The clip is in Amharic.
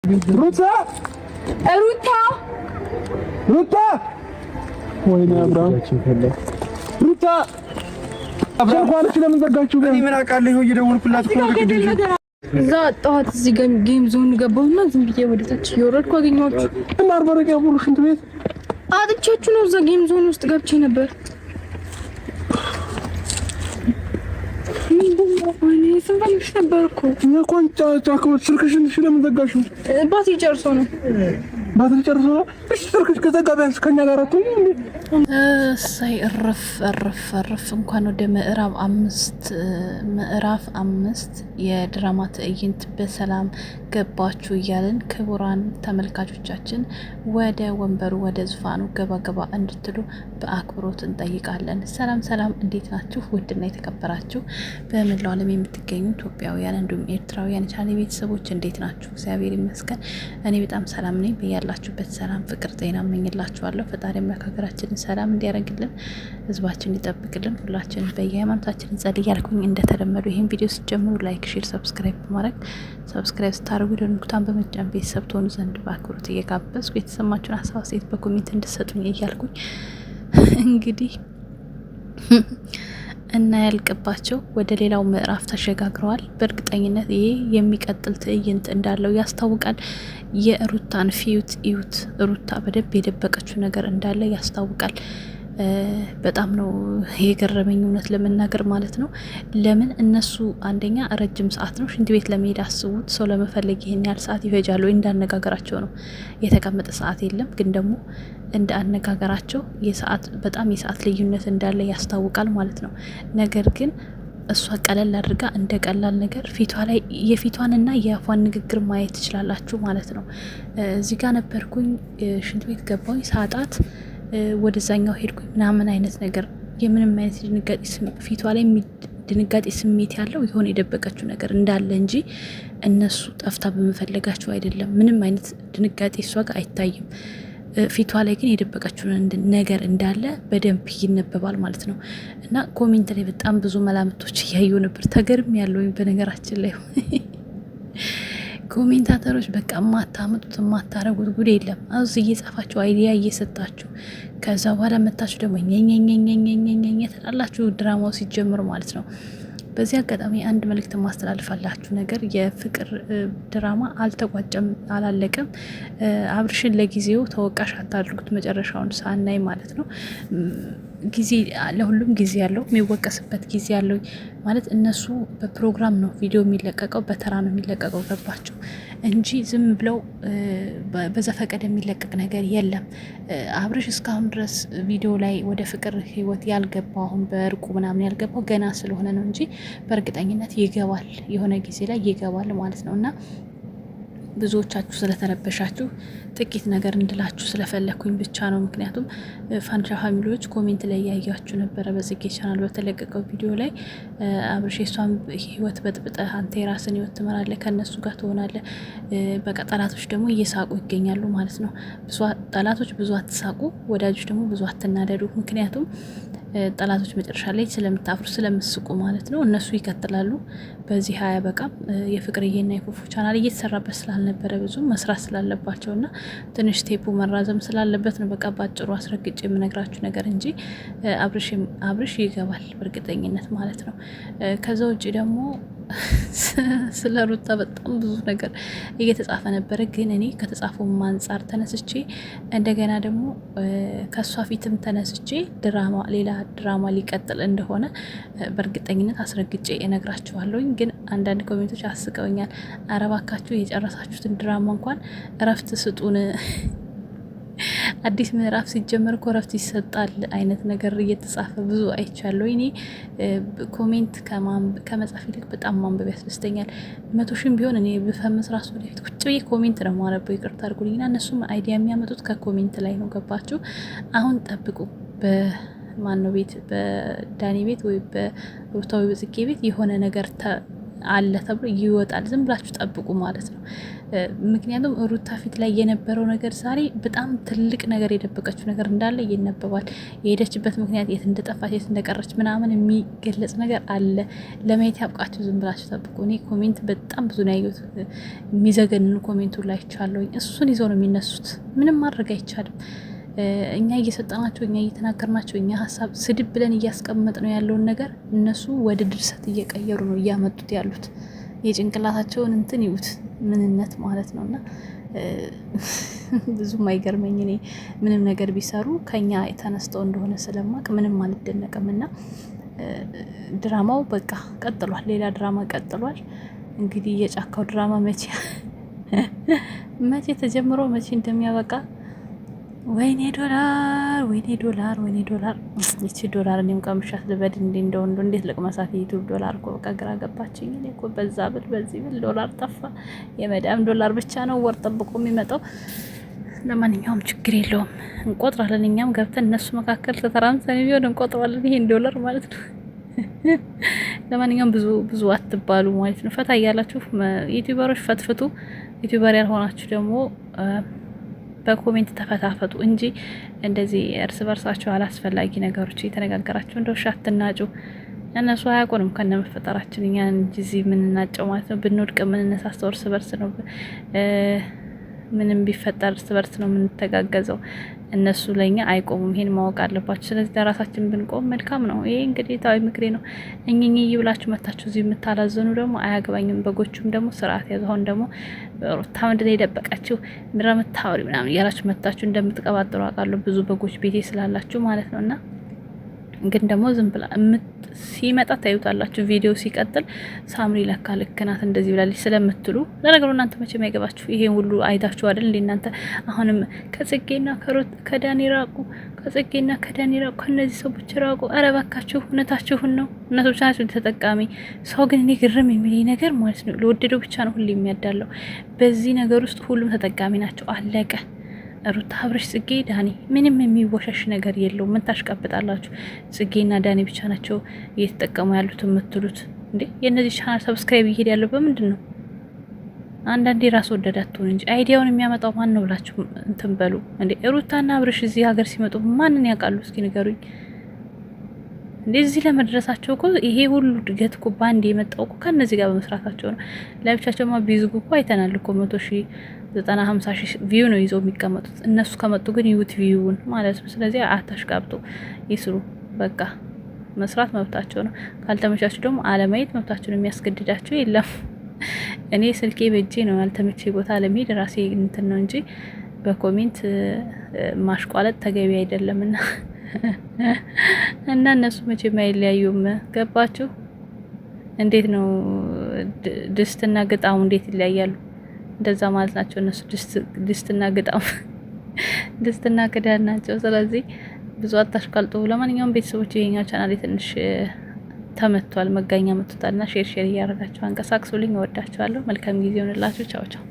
ሩታ ሩታ ሩታ ወይኔ አብርሃም ሩታ አብርሃም ለምን ዘጋችሁ? እኔ ምን አውቃለሁ? እየደወልኩላት እኮ እዛ ጠዋት እዚህ ጌም ዞን ገባሁና ዝም ብዬ ወደ ታች እየወረድኩ አገኘኋችሁ። እና አርበረቅ ያቡሩ ሽንት ቤት አጥቻችሁ ነው። እዛ ጌም ዞን ውስጥ ገብቼ ነበር። ወይኔ ስንፈልግሽ ነበር እኮ የቆንጫ ጫካዎች ስልክሽን ለምን ዘጋሽው? ባትሪ ጨርሶ ነው። ባትሪ ጨርሶ ነው። እሺ ስልክሽ ከዘጋ ቢያንስ ከኛ ጋር አትሆኚ እንዴ? እሰይ እረፍ እንኳን ወደ ምዕራፍ አምስት የድራማ ትዕይንት በሰላም ገባችሁ እያልን ክቡራን ተመልካቾቻችን ወደ ወንበሩ ወደ ዙፋኑ ገባ እንድትሉ በአክብሮት እንጠይቃለን። ሰላም እንዴት ናችሁ? ውድና የተከበራችሁ በመላው ዓለም የምትገኙ ኢትዮጵያውያን እንዲሁም ኤርትራውያን ቻናሌ ቤተሰቦች እንዴት ናችሁ? እግዚአብሔር ይመስገን እኔ በጣም ሰላም ነኝ። በያላችሁበት ሰላም፣ ፍቅር፣ ጤና እመኝላችኋለሁ። ፈጣሪ አምላካችን ሰላም እንዲያደርግልን ህዝባችን እንዲጠብቅልን ሁላችን በየሃይማኖታችን እንጸልይ እያልኩኝ እንደተለመዱ ይህን ቪዲዮ ሲጀምሩ ላይክ፣ ሼር፣ ሰብስክራይብ በማድረግ ሰብስክራይብ ስታደርጉ ደንኩታን በመጫን ቤተሰብ ትሆኑ ዘንድ በአክብሮት እየጋበዝኩ የተሰማችሁን ሀሳብ አስተያየት በኮሜንት እንድትሰጡኝ እያልኩኝ እንግዲህ እና ያልቅባቸው ወደ ሌላው ምዕራፍ ተሸጋግረዋል። በእርግጠኝነት ይሄ የሚቀጥል ትዕይንት እንዳለው ያስታውቃል። የሩታን ፊዩት እዩት። ሩታ በደንብ የደበቀችው ነገር እንዳለ ያስታውቃል። በጣም ነው የገረመኝ እውነት ለመናገር ማለት ነው። ለምን እነሱ አንደኛ ረጅም ሰዓት ነው ሽንት ቤት ለመሄድ አስቡት። ሰው ለመፈለግ ይሄን ያህል ሰዓት ይፈጃሉ። እንዳነጋገራቸው ነው የተቀመጠ ሰዓት የለም። ግን ደግሞ እንደ አነጋገራቸው በጣም የሰዓት ልዩነት እንዳለ ያስታውቃል ማለት ነው። ነገር ግን እሷ ቀለል አድርጋ እንደ ቀላል ነገር ፊቷ ላይ የፊቷንና የአፏን ንግግር ማየት ትችላላችሁ ማለት ነው። እዚህ ጋር ነበርኩኝ ሽንት ቤት ገባኝ ሳጣት ወደዛኛው ሄድኩኝ ምናምን አይነት ነገር የምንም አይነት ድንጋጤ ፊቷ ላይ ድንጋጤ ስሜት ያለው የሆነ የደበቀችው ነገር እንዳለ እንጂ እነሱ ጠፍታ በመፈለጋቸው አይደለም። ምንም አይነት ድንጋጤ እሷ ጋር አይታይም። ፊቷ ላይ ግን የደበቀችው ነገር እንዳለ በደንብ ይነበባል ማለት ነው። እና ኮሜንት ላይ በጣም ብዙ መላምቶች እያዩ ነበር። ተገርም ያለው በነገራችን ላይ ኮሜንታተሮች በቃ ማታመጡት ማታረጉት ጉድ የለም። አውዝ እየጻፋችሁ አይዲያ እየሰጣችሁ ከዛ በኋላ መታችሁ ደግሞ ኘኘኘኘኘኘኘ ትላላችሁ ድራማው ሲጀምር ማለት ነው። በዚህ አጋጣሚ አንድ መልእክት ማስተላልፋላችሁ ነገር የፍቅር ድራማ አልተቋጨም፣ አላለቀም። አብርሽን ለጊዜው ተወቃሽ አታድርጉት፣ መጨረሻውን ሳናይ ማለት ነው። ጊዜ ለሁሉም ጊዜ ያለው የሚወቀስበት ጊዜ ያለው ማለት እነሱ በፕሮግራም ነው ቪዲዮ የሚለቀቀው፣ በተራ ነው የሚለቀቀው። ገባቸው እንጂ ዝም ብለው በዘፈቀደ የሚለቀቅ ነገር የለም። አብርሽ እስካሁን ድረስ ቪዲዮ ላይ ወደ ፍቅር ህይወት ያልገባው አሁን በእርቁ ምናምን ያልገባው ገና ስለሆነ ነው እንጂ በእርግጠኝነት ይገባል፣ የሆነ ጊዜ ላይ ይገባል ማለት ነው። እና ብዙዎቻችሁ ስለተረበሻችሁ ጥቂት ነገር እንድላችሁ ስለፈለኩኝ ብቻ ነው። ምክንያቱም ፋንሻ ፋሚሊዎች ኮሜንት ላይ ያያችሁ ነበረ በጽጌ ቻናል በተለቀቀው ቪዲዮ ላይ አብርሽ የሷን ህይወት በጥብጠህ አንተ የራስን ህይወት ትመራለህ፣ ከነሱ ጋር ትሆናለህ። በቃ ጠላቶች ደግሞ እየሳቁ ይገኛሉ ማለት ነው። ጠላቶች ብዙ አትሳቁ፣ ወዳጆች ደግሞ ብዙ አትናደዱ። ምክንያቱም ጠላቶች መጨረሻ ላይ ስለምታፍሩ ስለምስቁ ማለት ነው። እነሱ ይቀጥላሉ። በዚህ ሀያ በቃም የፍቅርዬና የፉፉ ቻናል እየተሰራበት ስላልነበረ ብዙ መስራት ስላለባቸውና ትንሽ ቴፑ መራዘም ስላለበት ነው። በቃ ባጭሩ አስረግጬ የምነግራችሁ ነገር እንጂ አብርሽ ይገባል በእርግጠኝነት ማለት ነው። ከዛ ውጭ ደግሞ ስለ ሩታ በጣም ብዙ ነገር እየተጻፈ ነበረ። ግን እኔ ከተጻፈው አንጻር ተነስቼ እንደገና ደግሞ ከሷ ፊትም ተነስቼ ሌላ ድራማ ሊቀጥል እንደሆነ በእርግጠኝነት አስረግጬ እነግራችኋለሁኝ። ግን አንዳንድ ኮሜንቶች አስቀውኛል። ኧረ እባካችሁ የጨረሳችሁትን ድራማ እንኳን እረፍት ስጡን፣ አዲስ ምዕራፍ ሲጀመር እኮ እረፍት ይሰጣል አይነት ነገር እየተጻፈ ብዙ አይቻለሁ። እኔ ኮሜንት ከመጻፍ ይልቅ በጣም ማንበብ ያስደስተኛል። 100 ሺህም ቢሆን እኔ ብፈምስ ራሱ ወደፊት ቁጭ ብዬ ኮሜንት ነው ማነበው። ይቅርታ አድርጉልኝና እነሱም አይዲያ የሚያመጡት ከኮሜንት ላይ ነው። ገባችሁ? አሁን ጠብቁ። በማነው ቤት በዳኒ ቤት ወይ በሩታዊ በጽጌ ቤት የሆነ ነገር አለ ተብሎ ይወጣል። ዝም ብላችሁ ጠብቁ ማለት ነው። ምክንያቱም ሩታ ፊት ላይ የነበረው ነገር ዛሬ በጣም ትልቅ ነገር የደበቀችው ነገር እንዳለ ይነበባል። የሄደችበት ምክንያት፣ የት እንደጠፋች፣ የት እንደቀረች ምናምን የሚገለጽ ነገር አለ። ለማየት ያብቃችሁ። ዝም ብላችሁ ጠብቁ። እኔ ኮሜንት በጣም ብዙ ነው ያየሁት። የሚዘገንን ኮሜንቱ ላይ ይቻለሁኝ። እሱን ይዘው ነው የሚነሱት። ምንም ማድረግ አይቻልም። እኛ እየሰጠናቸው፣ እኛ እየተናገርናቸው፣ እኛ ሀሳብ ስድብ ብለን እያስቀመጥ ነው ያለውን ነገር እነሱ ወደ ድርሰት እየቀየሩ ነው እያመጡት ያሉት። የጭንቅላታቸውን እንትን ይዩት፣ ምንነት ማለት ነው። እና ብዙም አይገርመኝ። እኔ ምንም ነገር ቢሰሩ ከኛ ተነስተው እንደሆነ ስለማቅ ምንም አልደነቅም። እና ድራማው በቃ ቀጥሏል። ሌላ ድራማ ቀጥሏል። እንግዲህ የጫካው ድራማ መቼ ተጀምሮ መቼ እንደሚያበቃ ወይኔ ዶላር፣ ወይኔ ዶላር፣ ወይኔ ዶላር። ይቺ ዶላር እኔም ቀምሻት ልበድ እንደ ወንዶ እንዴት ልቅመሳት? ዩቱብ ዶላር እኮ በቃ ግራ ገባችኝ። እኔ እኮ በዛ ብል በዚህ ብል ዶላር ጠፋ። የመዳም ዶላር ብቻ ነው ወር ጠብቆ የሚመጣው። ለማንኛውም ችግር የለውም እንቆጥራለን። እኛም ገብተን እነሱ መካከል ተተራምሰን ቢሆን እንቆጥራለን ይሄን ዶላር ማለት ነው። ለማንኛውም ብዙ አትባሉ ማለት ነው። ፈታ እያላችሁ ዩቲዩበሮች ፈትፍቱ። ዩቲዩበር ያልሆናችሁ ደግሞ በኮሜንት ተፈታፈቱ እንጂ እንደዚህ እርስ በርሳቸው አላስፈላጊ ነገሮች እየተነጋገራችሁ እንደው አትናጩ። እነሱ አያውቁንም ከነ መፈጠራችን እኛ እንጂ እዚህ የምንናጨው ማለት ነው። ብንወድቅ የምንነሳስተው እርስ በርስ ነው። ምንም ቢፈጠር እርስ በርስ ነው የምንተጋገዘው። እነሱ ለኛ አይቆሙም። ይሄን ማወቅ አለባችሁ። ስለዚህ ለራሳችን ብንቆም መልካም ነው። ይሄ እንግዲህ ታዊ ምክሬ ነው። እኝኝ ይብላችሁ መታችሁ እዚህ የምታላዘኑ ደግሞ አያገባኝም። በጎቹም ደግሞ ስርዓት ያዙ። አሁን ደግሞ ሩታ ምንድን ነው የደበቃችሁ ምድረ ምታወሪ ምናምን እያላችሁ መታችሁ እንደምትቀባጥሩ አውቃለሁ። ብዙ በጎች ቤቴ ስላላችሁ ማለት ነው። እና ግን ደግሞ ዝም ብላ ሲመጣ ታዩታላችሁ። ቪዲዮ ሲቀጥል ሳምሪ ለካ ልክ ናት እንደዚህ ብላለች ስለምትሉ፣ ለነገሩ እናንተ መቼም አይገባችሁ። ይሄን ሁሉ አይታችሁ አይደል እንዴ እናንተ አሁንም ከጽጌና ከዳኒ ራቁ፣ ከጽጌና ከዳኒ ራቁ፣ ከነዚህ ሰዎች ራቁ። አረ ባካችሁ እውነታችሁን ነው። እነሱ ብቻ ናቸው ተጠቃሚ። ሰው ግን እኔ ግርም የሚለኝ ነገር ማለት ነው ለወደደው ብቻ ነው ሁሉ የሚያዳለው። በዚህ ነገር ውስጥ ሁሉም ተጠቃሚ ናቸው። አለቀ። ሩታ፣ አብርሽ፣ ጽጌ፣ ዳኒ ምንም የሚወሻሽ ነገር የለው። ምን ታሽቃብጣላችሁ? ጽጌና ዳኒ ብቻ ናቸው እየተጠቀሙ ያሉት የምትሉት እንዴ? የእነዚህ ቻናል ሰብስክራይብ እየሄድ ያለው በምንድን ነው? አንዳንዴ ራስ ወደድ አትሆን እንጂ አይዲያውን የሚያመጣው ማን ነው ብላችሁ እንትን በሉ እንዴ። ሩታና አብርሽ እዚህ ሀገር ሲመጡ ማንን ያውቃሉ? እስኪ ንገሩኝ። እንደዚህ ለመድረሳቸው እኮ ይሄ ሁሉ ድገት እኮ ባንድ የመጣው እኮ ከነዚህ ጋር በመስራታቸው ነው። ለብቻቸውማ ቢዝጉ እኮ አይተናል እኮ 100,000 90-50,000 ቪው ነው ይዘው የሚቀመጡት። እነሱ ከመጡ ግን ይዩት ቪውን ማለት ነው። ስለዚህ አታሽቃብጡ፣ ይስሩ። በቃ መስራት መብታቸው ነው። ካልተመቻችሁ ደግሞ አለማየት መብታቸው ነው። የሚያስገድዳቸው የለም። እኔ ስልኬ በእጄ ነው። ያልተመቼ ቦታ ለመሄድ ራሴ እንትን ነው እንጂ በኮሜንት ማሽቋለጥ ተገቢ አይደለምና እና እነሱ መቼም አይለያዩም። ገባችሁ? እንዴት ነው ድስትና ግጣሙ እንዴት ይለያያሉ? እንደዛ ማለት ናቸው እነሱ። ድስትና ግጣሙ ድስትና ክዳን ናቸው። ስለዚህ ብዙ አታሽቃልጡ። ለማንኛውም ቤተሰቦች ይሄኛው ቻናል ትንሽ ተመቷል፣ መጋኛ መጥቷልና ሼር እያደረጋችሁ አንቀሳቅሱልኝ። እወዳችኋለሁ። መልካም ጊዜ ይሆንላችሁ። ቻው ቻው።